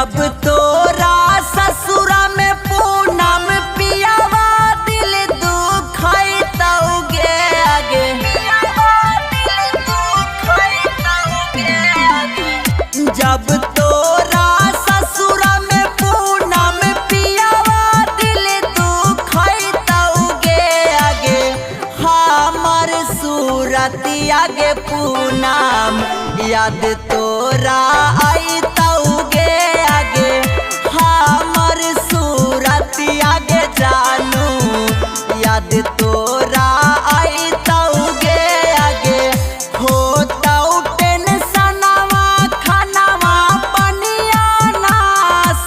जब तोरा ससुरा में पूनम पियावा दिल दुखैतौगे आगे जब तोरा ससुरा में पूनम पियावा दिल दुखैतौगे आगे हमर सूरतिया गे पूनम याद तोरा आइतौगे आगे हमर सूरतिया गे जानू याद तोरा आइतौगे आगे होतौ टेंशनवा खानवा पनिया ना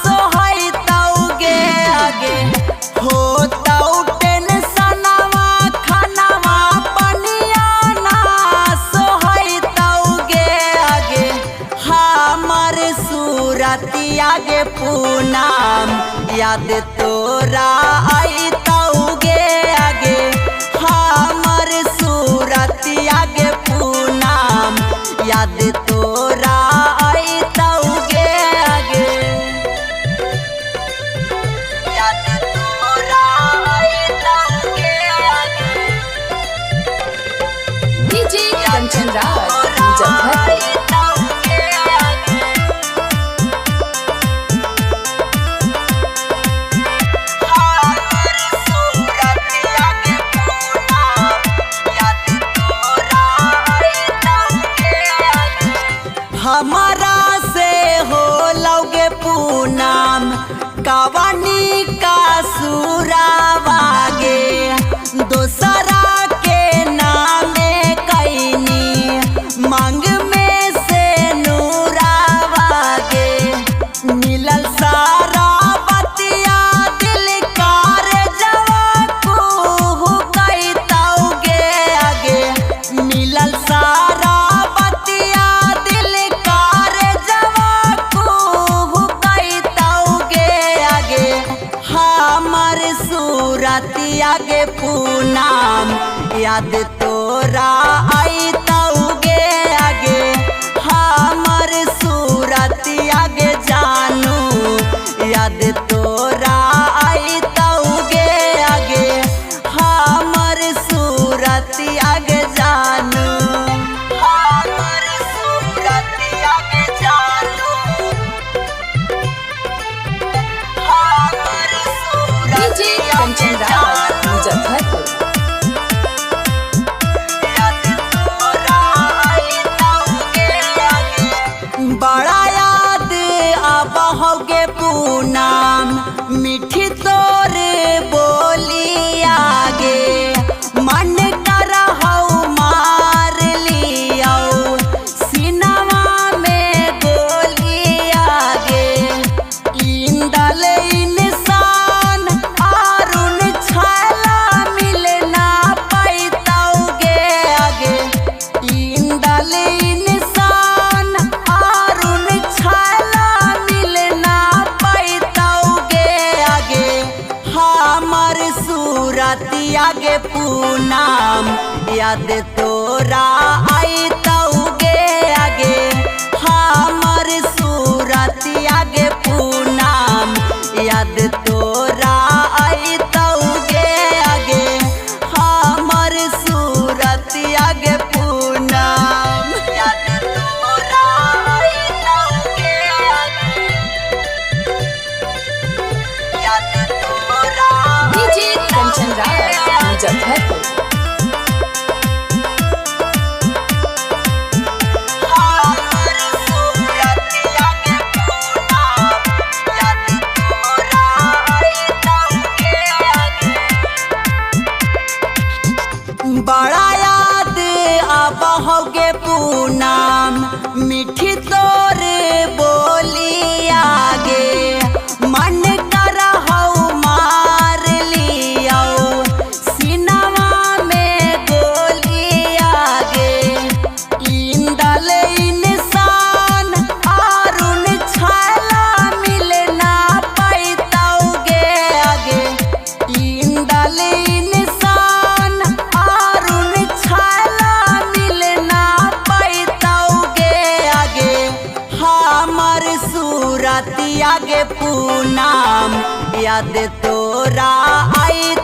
सोहैतौगे आगे होतौ टेंशनवा खानवा पनिया ना सोहैतौगे आगे हमर सूरतिया गे पूनम याद तोरा आइतौगे आगे हमर सूरतिया गे पूनम याद तोरा आइतौगे आगे याद तोरा आइतौगे आगे डीजे कंचन राज मुजफ्फरपुर। हमारा से हो लौगे पूनम कवनी का सुरावागे दोसरा के नामे कैनी मांग में से नूरावागे मिलल सारा बतिया दिल कार जवा को कैतौगे आगे मिलल सारा बतिया दिल कार जवा को कैतौगे आगे हमर सूरतिया गे पूनम याद तोरा आइतौगे आगे हमर सूरतिया गे जानू याद तोरा आइतौगे आगे हमर सूरतिया गे जानू हमर सूरतिया गे जानू हमर डीजे कंचन राज मुजफ्फरपुर। बड़ा याद आबहोगे पूनम मीठी तोर बोली आगे मन करहौ मार लियौ सिनवा में गोली आगे इंदल इंसान आरुन छाला मिलना पैतौगे आगे इंदल इंसान आरुन छाला मिलना पैतौगे आगे हमर सूरतिया गे पूनम याद तोरा आइतौगे आगे हमर सूरतिया गे पूनम याद तोरा आइतौगे आगे हमर सूरतिया गे पूनम याद तोरा आइतौगे आगे याद तोरा डीजे कंचन राज मुजफ्फरपुर। हमर सूरतिया गे पूनम याद तोरा आइतौगे आगे बड़ा याद आबहोगे पूनम मीठी तोर बोली आगे मन करहौ मार लियौ सिनवा में गोली आगे इंदल इंसान आरुन छाला मिलना पैतौगे आगे इंदल इंसान आरुन छाला मिलना पैतौ राती आगे पूनम याद तोरा आई